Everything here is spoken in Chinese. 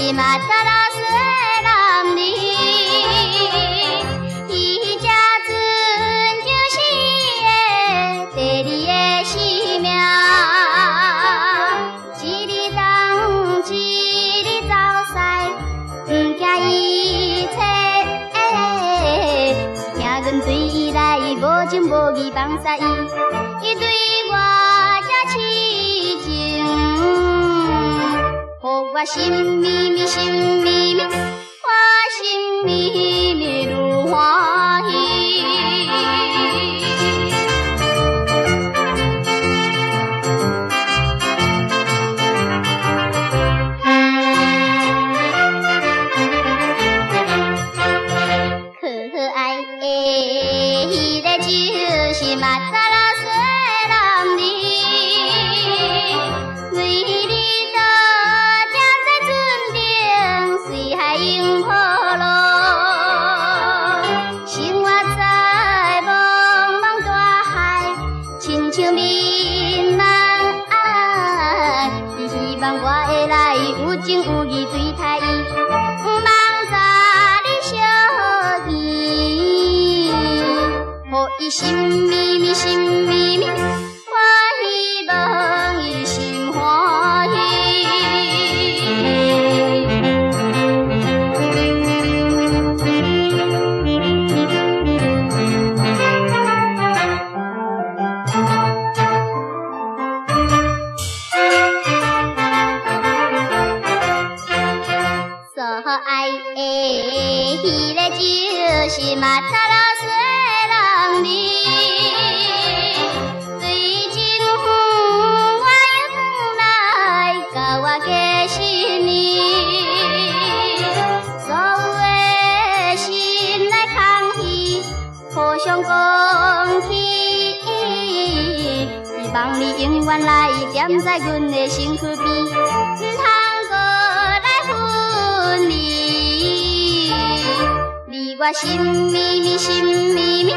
是嘛达拉水男儿，伊这阵就是的第二个生命。一日东，一日走西，不惊一切。听阮对伊来无情无义放撒伊，伊对我这痴情，予我心绵绵心绵绵，我心绵绵愈欢喜。可爱的迄个就是马扎拉水男儿，瑞丽的站在船顶，随海迎波浪。生活在茫茫大海，亲像迷茫。伊希望我会来有情有义对待伊，望早日相见。予伊心绵绵心绵绵，我希望伊心欢喜。所爱的迄个就是马扎拉水男儿，最近我又返来甲我过新年，所有的心来空虚，互相讲起，希望你永远来踮在阮的身躯边，唔通搁来分离。你我心绵绵心绵绵。